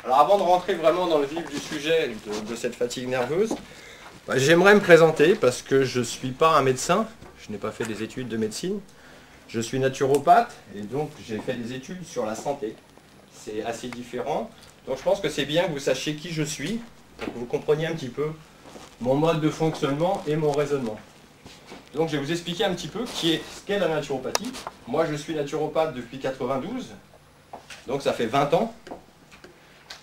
Alors avant de rentrer vraiment dans le vif du sujet de cette fatigue nerveuse, j'aimerais me présenter parce que je ne suis pas un médecin, je n'ai pas fait des études de médecine, je suis naturopathe et donc j'ai fait des études sur la santé. C'est assez différent, donc je pense que c'est bien que vous sachiez qui je suis, pour que vous compreniez un petit peu mon mode de fonctionnement et mon raisonnement. Donc je vais vous expliquer un petit peu ce qu'est la naturopathie. Moi je suis naturopathe depuis 92, donc ça fait 20 ans.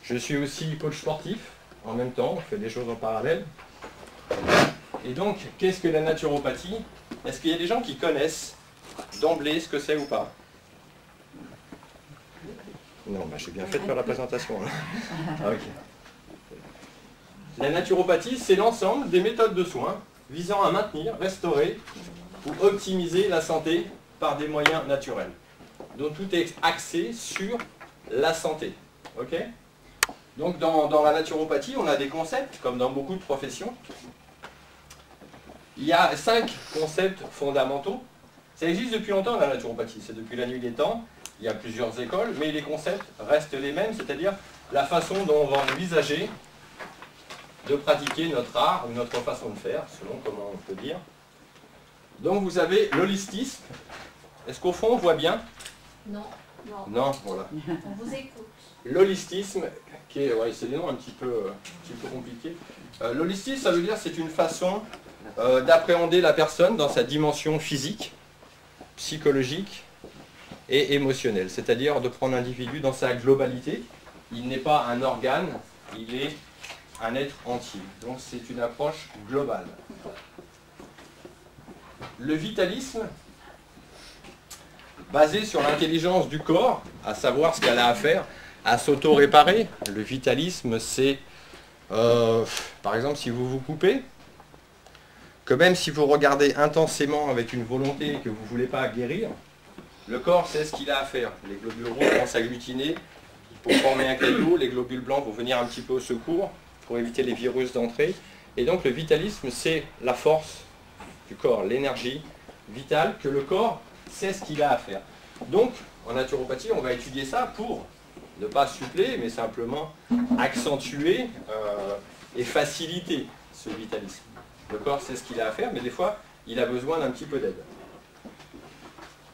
Je suis aussi coach sportif en même temps, on fait des choses en parallèle. Et donc, qu'est-ce que la naturopathie? Est-ce qu'il y a des gens qui connaissent d'emblée ce que c'est ou pas? Non, j'ai bien fait de faire la présentation. Ok. La naturopathie, c'est l'ensemble des méthodes de soins visant à maintenir, restaurer ou optimiser la santé par des moyens naturels. Donc tout est axé sur la santé. Ok? Donc dans la naturopathie, on a des concepts, comme dans beaucoup de professions. Il y a 5 concepts fondamentaux. Ça existe depuis longtemps la naturopathie, c'est depuis la nuit des temps. Il y a plusieurs écoles, mais les concepts restent les mêmes, c'est-à-dire la façon dont on va envisager de pratiquer notre art ou notre façon de faire, selon comment on peut dire. Donc vous avez l'holistisme. Est-ce qu'au fond on voit bien? Non. Non, voilà. On vous écoute. L'holistisme, qui est, c'est des noms un petit peu compliqués. L'holistisme, ça veut dire c'est une façon d'appréhender la personne dans sa dimension physique, psychologique et émotionnelle. C'est-à-dire de prendre l'individu dans sa globalité. Il n'est pas un organe, il est un être entier. Donc c'est une approche globale. Le vitalisme, basé sur l'intelligence du corps, à savoir ce qu'elle a à faire, à s'auto-réparer. Le vitalisme, c'est, par exemple, si vous vous coupez, que même si vous regardez intensément avec une volonté que vous ne voulez pas guérir, le corps sait ce qu'il a à faire. Les globules rouges vont s'agglutiner pour former un caillou, les globules blancs vont venir un petit peu au secours pour éviter les virus d'entrée. Et donc le vitalisme, c'est la force du corps, l'énergie vitale que le corps sait ce qu'il a à faire. Donc, en naturopathie, on va étudier ça pour ne pas suppléer, mais simplement accentuer et faciliter ce vitalisme. Le corps sait ce qu'il a à faire, mais des fois, il a besoin d'un petit peu d'aide.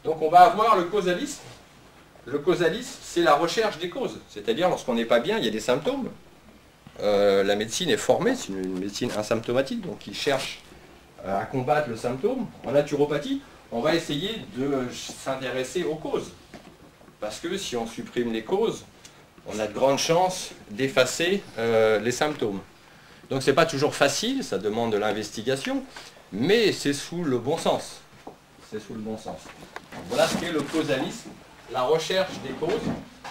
Donc, on va avoir le causalisme. Le causalisme, c'est la recherche des causes. C'est-à-dire, lorsqu'on n'est pas bien, il y a des symptômes. La médecine est formée, c'est une médecine asymptomatique, donc il cherche à combattre le symptôme. En naturopathie, on va essayer de s'intéresser aux causes. Parce que si on supprime les causes, on a de grandes chances d'effacer les symptômes. Donc c'est pas toujours facile, ça demande de l'investigation, mais c'est sous le bon sens. C'est sous le bon sens. Donc voilà ce qu'est le causalisme, la recherche des causes,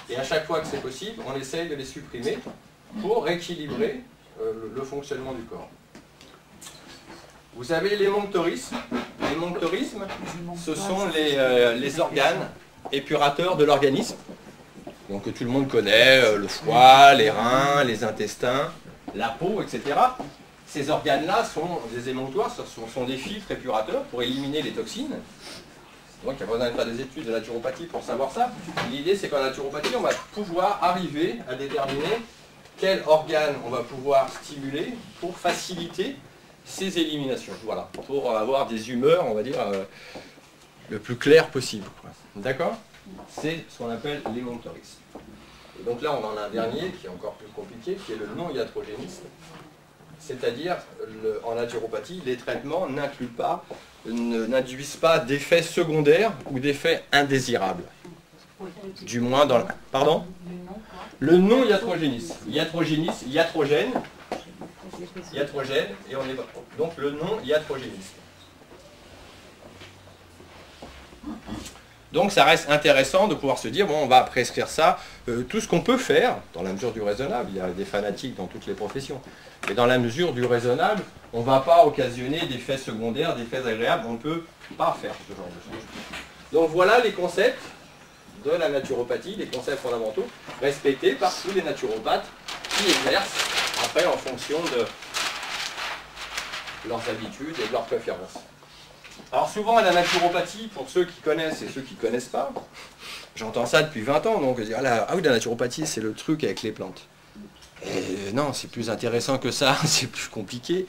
et à chaque fois que c'est possible, on essaye de les supprimer pour rééquilibrer le fonctionnement du corps. Vous avez l'émonctorisme. L'émonctorisme, ce sont les organes épurateurs de l'organisme. Donc que tout le monde connaît, le foie, les reins, les intestins, la peau, etc. Ces organes-là sont des émonctoires, sont des filtres épurateurs pour éliminer les toxines. Donc il n'y a pas besoin de faire des études de naturopathie pour savoir ça. L'idée c'est qu'en naturopathie, on va pouvoir arriver à déterminer quel organe on va pouvoir stimuler pour faciliter ces éliminations, voilà, pour avoir des humeurs, on va dire, le plus clair possible. D'accord? C'est ce qu'on appelle l'émonctorisme. Et donc là, on en a un dernier qui est encore plus compliqué, qui est le non-iatrogénisme. C'est-à-dire, en naturopathie, les traitements n'induisent pas d'effets secondaires ou d'effets indésirables. Du moins dans le... Pardon? Le non-iatrogénisme. Iatrogène, et on est donc le non-iatrogénisme. Donc ça reste intéressant de pouvoir se dire, bon, on va prescrire ça, tout ce qu'on peut faire, dans la mesure du raisonnable, il y a des fanatiques dans toutes les professions, mais dans la mesure du raisonnable, on ne va pas occasionner d'effets secondaires, d'effets agréables, on ne peut pas faire ce genre de choses. Donc voilà les concepts de la naturopathie, les concepts fondamentaux, respectés par tous les naturopathes qui exercent, après en fonction de leurs habitudes et de leurs préférences. Alors souvent à la naturopathie, pour ceux qui connaissent et ceux qui ne connaissent pas, j'entends ça depuis 20 ans, donc dire ah oui, la naturopathie c'est le truc avec les plantes. non, c'est plus intéressant que ça, c'est plus compliqué.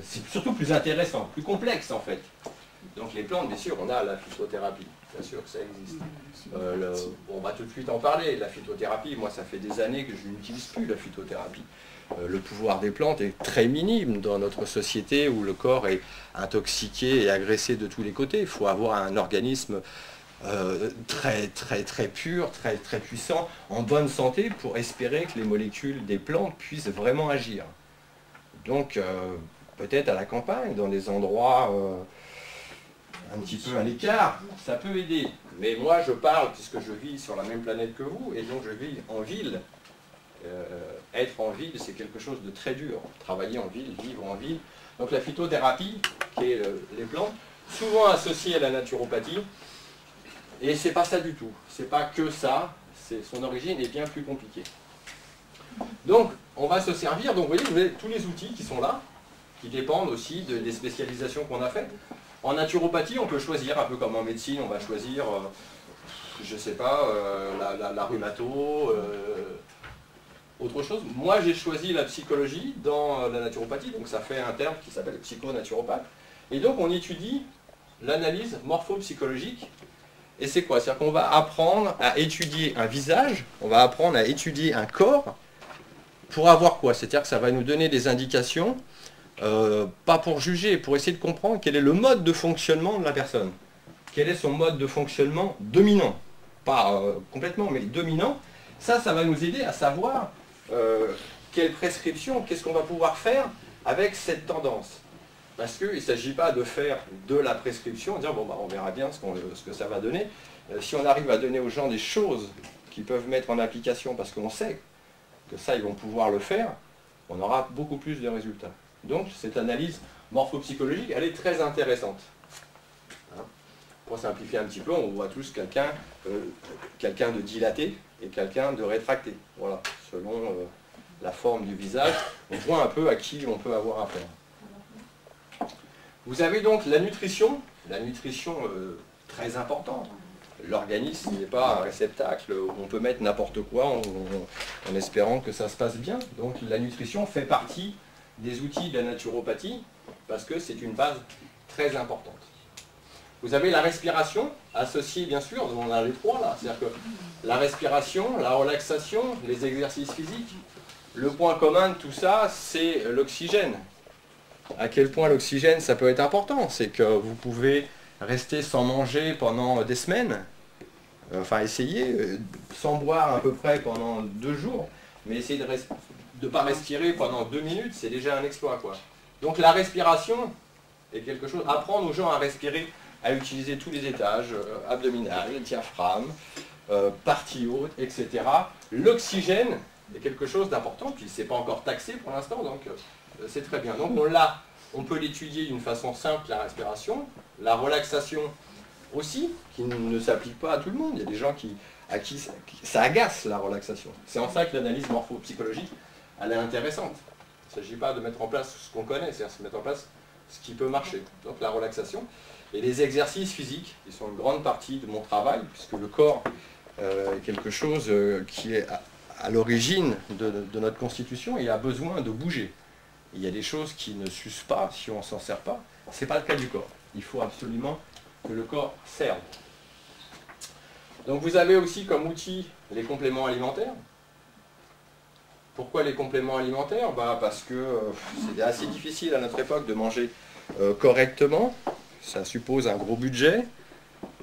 C'est surtout plus intéressant, plus complexe en fait. Donc les plantes, bien sûr, on a la phytothérapie, bien sûr que ça existe. On va tout de suite en parler, la phytothérapie, moi ça fait des années que je n'utilise plus la phytothérapie. Le pouvoir des plantes est très minime dans notre société où le corps est intoxiqué et agressé de tous les côtés. Il faut avoir un organisme très pur, très puissant, en bonne santé pour espérer que les molécules des plantes puissent vraiment agir. Donc peut-être à la campagne, dans des endroits un petit peu à l'écart, ça peut aider. Mais moi je parle, puisque je vis sur la même planète que vous, et donc je vis en ville. Être en ville, c'est quelque chose de très dur. Travailler en ville, vivre en ville. Donc la phytothérapie, qui est les plantes, souvent associée à la naturopathie, et c'est pas ça du tout. C'est pas que ça, son origine est bien plus compliquée. Donc on va se servir, donc vous avez tous les outils qui sont là, qui dépendent aussi des spécialisations qu'on a faites. En naturopathie, on peut choisir, un peu comme en médecine, on va choisir, je sais pas, la rhumato, autre chose. Moi, j'ai choisi la psychologie dans la naturopathie, donc ça fait un terme qui s'appelle psychonaturopathe. Et donc, on étudie l'analyse morphopsychologique. Et c'est quoi? C'est-à-dire qu'on va apprendre à étudier un visage, on va apprendre à étudier un corps, pour avoir quoi? C'est-à-dire que ça va nous donner des indications, pas pour juger, pour essayer de comprendre quel est le mode de fonctionnement de la personne. Quel est son mode de fonctionnement dominant? Pas complètement, mais dominant. Ça va nous aider à savoir quelle prescription, qu'est-ce qu'on va pouvoir faire avec cette tendance. Parce qu'il ne s'agit pas de faire de la prescription, dire bon, bah, on verra bien ce que ça va donner. Si on arrive à donner aux gens des choses qu'ils peuvent mettre en application parce qu'on sait que ça, ils vont pouvoir le faire, on aura beaucoup plus de résultats. Donc cette analyse morphopsychologique, elle est très intéressante. Hein? Pour simplifier un petit peu, on voit tous quelqu'un de dilaté et quelqu'un de rétracté. Voilà, selon la forme du visage, on voit un peu à qui on peut avoir affaire. Vous avez donc la nutrition très importante. L'organisme n'est pas un réceptacle où on peut mettre n'importe quoi en espérant que ça se passe bien. Donc la nutrition fait partie des outils de la naturopathie parce que c'est une base très importante. Vous avez la respiration associée bien sûr, on a les trois là, c'est-à-dire que la respiration, la relaxation, les exercices physiques, le point commun de tout ça, c'est l'oxygène. À quel point l'oxygène ça peut être important, c'est que vous pouvez rester sans manger pendant des semaines, enfin essayer, sans boire à peu près pendant 2 jours, mais essayer de ne pas respirer pendant 2 minutes, c'est déjà un exploit, quoi. Donc la respiration est quelque chose, apprendre aux gens à respirer, à utiliser tous les étages, abdominal, diaphragme, partie haute, etc. L'oxygène est quelque chose d'important, puis c'est pas encore taxé pour l'instant, donc c'est très bien. Donc on peut l'étudier d'une façon simple, la respiration, la relaxation aussi, qui ne s'applique pas à tout le monde. Il y a des gens à qui ça agace la relaxation. C'est en ça que l'analyse morphopsychologique, elle est intéressante. Il ne s'agit pas de mettre en place ce qu'on connaît, c'est-à-dire de mettre en place ce qui peut marcher. Donc la relaxation. Et les exercices physiques, qui sont une grande partie de mon travail, puisque le corps est quelque chose qui est à l'origine de notre constitution et a besoin de bouger. Il y a des choses qui ne s'usent pas si on ne s'en sert pas. Ce n'est pas le cas du corps. Il faut absolument que le corps serve. Donc vous avez aussi comme outil les compléments alimentaires. Pourquoi les compléments alimentaires? Parce que c'est assez difficile à notre époque de manger correctement. Ça suppose un gros budget,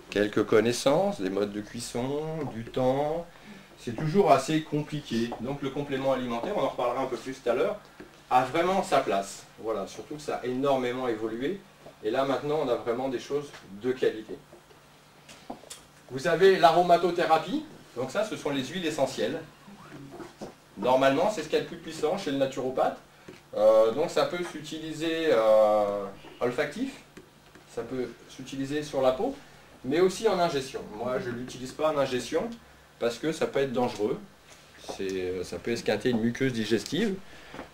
quelques connaissances, des modes de cuisson, du temps. C'est toujours assez compliqué. Donc le complément alimentaire, on en reparlera un peu plus tout à l'heure, a vraiment sa place. Voilà, surtout que ça a énormément évolué. Et là maintenant, on a vraiment des choses de qualité. Vous avez l'aromatothérapie. Donc ça, ce sont les huiles essentielles. Normalement, c'est ce qu'il y a de plus puissant chez le naturopathe. Donc ça peut s'utiliser olfactif, ça peut s'utiliser sur la peau, mais aussi en ingestion. Moi, je ne l'utilise pas en ingestion parce que ça peut être dangereux. Ça peut esquinter une muqueuse digestive.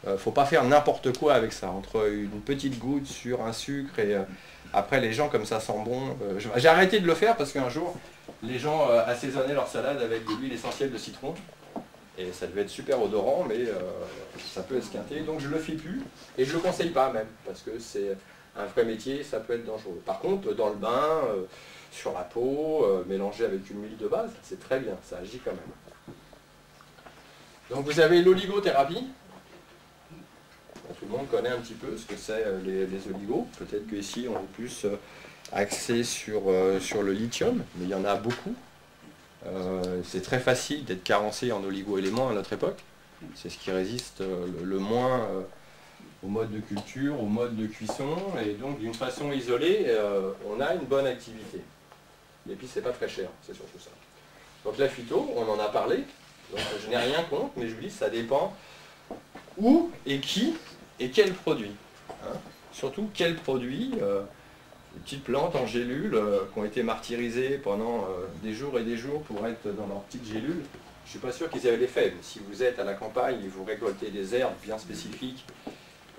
Il ne faut pas faire n'importe quoi avec ça. Entre une petite goutte sur un sucre et après les gens comme ça sent bon. J'ai arrêté de le faire parce qu'un jour, les gens assaisonnaient leur salade avec de l'huile essentielle de citron. Et ça devait être super odorant, mais ça peut esquinter. Donc je ne le fais plus, et je ne le conseille pas même, parce que c'est un vrai métier, ça peut être dangereux. Par contre, dans le bain, sur la peau, mélangé avec une huile de base, c'est très bien, ça agit quand même. Donc vous avez l'oligothérapie. Tout le monde connaît un petit peu ce que c'est les oligos. Peut-être qu'ici on est plus axé sur le lithium, mais il y en a beaucoup. C'est très facile d'être carencé en oligo-éléments à notre époque. C'est ce qui résiste le moins au mode de culture, au mode de cuisson, et donc d'une façon isolée, on a une bonne activité. Et puis c'est pas très cher, c'est surtout ça. Donc la phyto, on en a parlé, donc je n'ai rien contre, mais je vous dis, ça dépend où et qui et quel produit. Hein. Surtout quel produit, les petites plantes en gélules qui ont été martyrisées pendant des jours et des jours pour être dans leurs petites gélules, je ne suis pas sûr qu'ils avaient l'effet. Mais si vous êtes à la campagne et vous récoltez des herbes bien spécifiques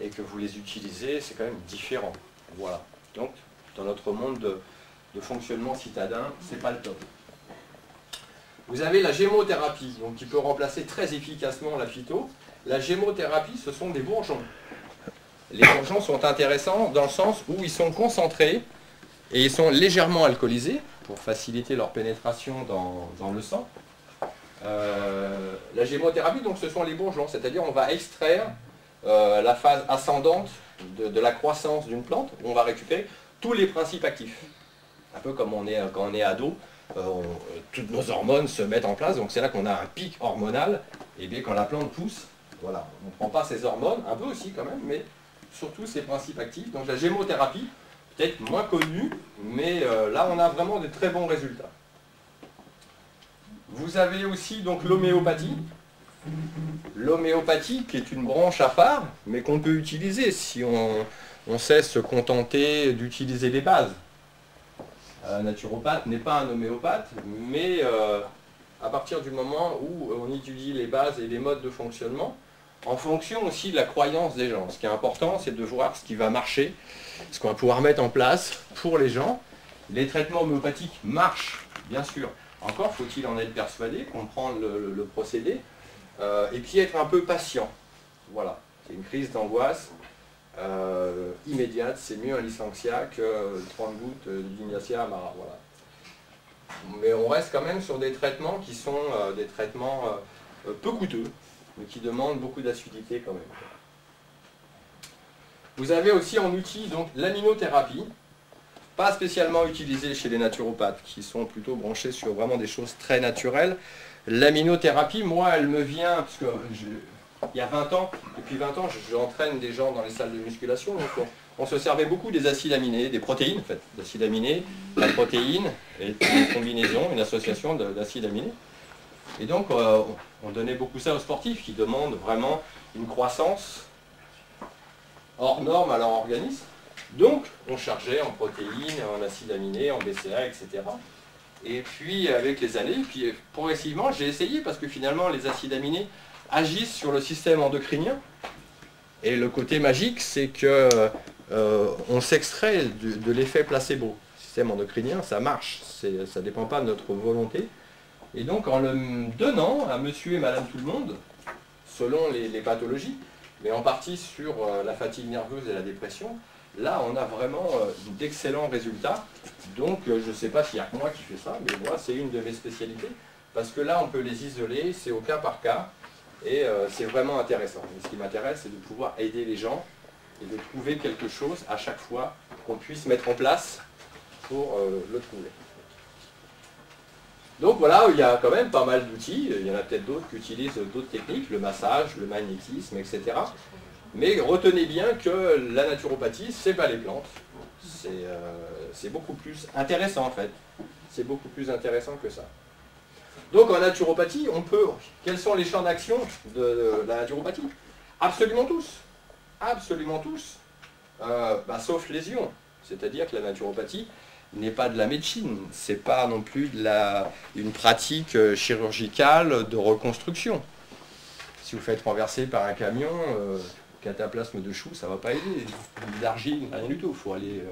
et que vous les utilisez, c'est quand même différent. Voilà. Donc, dans notre monde de fonctionnement citadin, c'est pas le top. Vous avez la gémothérapie, donc qui peut remplacer très efficacement la phyto. La gémothérapie, ce sont des bourgeons. Les bourgeons sont intéressants dans le sens où ils sont concentrés et ils sont légèrement alcoolisés pour faciliter leur pénétration dans le sang. La gémothérapie, donc, ce sont les bourgeons, c'est-à-dire on va extraire la phase ascendante de la croissance d'une plante, où on va récupérer tous les principes actifs. Un peu comme quand on est ado, toutes nos hormones se mettent en place, donc c'est là qu'on a un pic hormonal, et bien quand la plante pousse, voilà, on ne prend pas ses hormones, un peu aussi quand même, mais surtout ses principes actifs. Donc la gémothérapie, peut-être moins connue, mais là on a vraiment de très bons résultats. Vous avez aussi donc l'homéopathie. L'homéopathie qui est une branche à part, mais qu'on peut utiliser si on sait se contenter d'utiliser les bases. Un naturopathe n'est pas un homéopathe, mais à partir du moment où on étudie les bases et les modes de fonctionnement, en fonction aussi de la croyance des gens. Ce qui est important, c'est de voir ce qui va marcher, ce qu'on va pouvoir mettre en place pour les gens. Les traitements homéopathiques marchent, bien sûr. Encore faut-il en être persuadé, comprendre le procédé, et puis être un peu patient. Voilà, c'est une crise d'angoisse immédiate, c'est mieux un Lysanxia que 30 gouttes d'Ignacia Amara. Voilà. Mais on reste quand même sur des traitements qui sont des traitements peu coûteux, mais qui demandent beaucoup d'assiduité quand même. Vous avez aussi en outil donc l'aminothérapie, pas spécialement utilisée chez les naturopathes, qui sont plutôt branchés sur vraiment des choses très naturelles. L'aminothérapie, moi, elle me vient, parce que il y a 20 ans, depuis 20 ans, j'entraîne des gens dans les salles de musculation, donc on se servait beaucoup des acides aminés, des protéines en fait, d'acides aminés, la protéine, et une combinaison, une association d'acides aminés. Et donc, on donnait beaucoup ça aux sportifs qui demandent vraiment une croissance hors norme à leur organisme. Donc, on chargeait en protéines, en acides aminés, en BCA, etc. Et puis, avec les années, puis progressivement, j'ai essayé parce que finalement, les acides aminés agissent sur le système endocrinien. Et le côté magique, c'est que on s'extrait de l'effet placebo. Le système endocrinien, ça marche, ça ne dépend pas de notre volonté. Et donc, en le donnant à monsieur et madame tout le monde, selon les pathologies, mais en partie sur la fatigue nerveuse et la dépression, là, on a vraiment d'excellents résultats. Donc, je ne sais pas s'il n'y a que moi qui fais ça, mais moi, c'est une de mes spécialités. Parce que là, on peut les isoler, c'est au cas par cas, et c'est vraiment intéressant. Et ce qui m'intéresse, c'est de pouvoir aider les gens et de trouver quelque chose à chaque fois qu'on puisse mettre en place pour le trouver. Donc voilà, il y a quand même pas mal d'outils, il y en a peut-être d'autres qui utilisent d'autres techniques, le massage, le magnétisme, etc. Mais retenez bien que la naturopathie, c'est pas les plantes. C'est beaucoup plus intéressant en fait. C'est beaucoup plus intéressant que ça. Donc en naturopathie, on peut... Quels sont les champs d'action de la naturopathie? Absolument tous. Absolument tous. Sauf lésion. C'est-à-dire que la naturopathie n'est pas de la médecine. C'est pas non plus une pratique chirurgicale de reconstruction. Si vous faites renverser par un camion, cataplasme de chou, ça ne va pas aider. D'argile, rien du tout. Il faut aller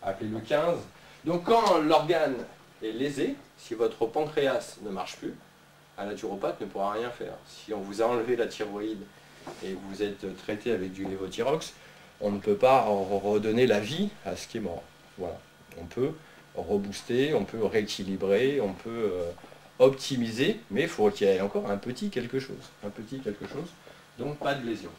appeler le 15. Donc quand l'organe est lésé, si votre pancréas ne marche plus, un naturopathe ne pourra rien faire. Si on vous a enlevé la thyroïde et vous êtes traité avec du lévothyrox, on ne peut pas redonner la vie à ce qui est mort. Voilà. On peut rebooster, on peut rééquilibrer, on peut optimiser, mais il faut qu'il y ait encore un petit quelque chose. Un petit quelque chose, donc pas de lésion.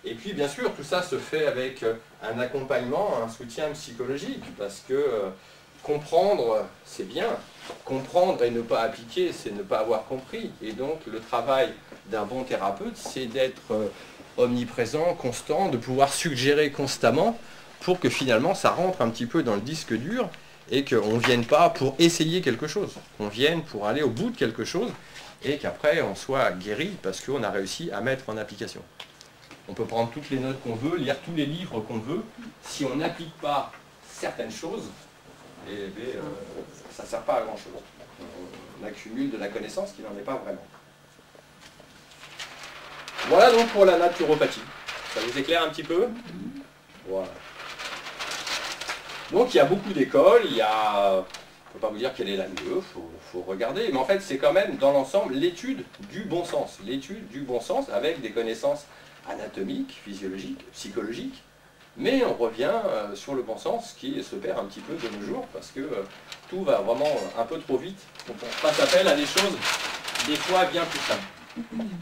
Et puis bien sûr, tout ça se fait avec un accompagnement, un soutien psychologique, parce que comprendre, c'est bien. Comprendre et ne pas appliquer, c'est ne pas avoir compris. Et donc le travail d'un bon thérapeute, c'est d'être omniprésent, constant, de pouvoir suggérer constamment pour que finalement ça rentre un petit peu dans le disque dur et qu'on ne vienne pas pour essayer quelque chose, qu'on vienne pour aller au bout de quelque chose et qu'après on soit guéri parce qu'on a réussi à mettre en application. On peut prendre toutes les notes qu'on veut, lire tous les livres qu'on veut, si on n'applique pas certaines choses, ça ne sert pas à grand chose. On accumule de la connaissance qui n'en est pas vraiment. Voilà donc pour la naturopathie. Ça vous éclaire un petit peu? Voilà. Donc il y a beaucoup d'écoles, il y a... Je ne peux pas vous dire quelle est la mieux, il faut regarder. Mais en fait, c'est quand même, dans l'ensemble, l'étude du bon sens. L'étude du bon sens avec des connaissances anatomiques, physiologiques, psychologiques. Mais on revient sur le bon sens qui se perd un petit peu de nos jours parce que tout va vraiment un peu trop vite. Donc on fasse appel à des choses des fois bien plus simples.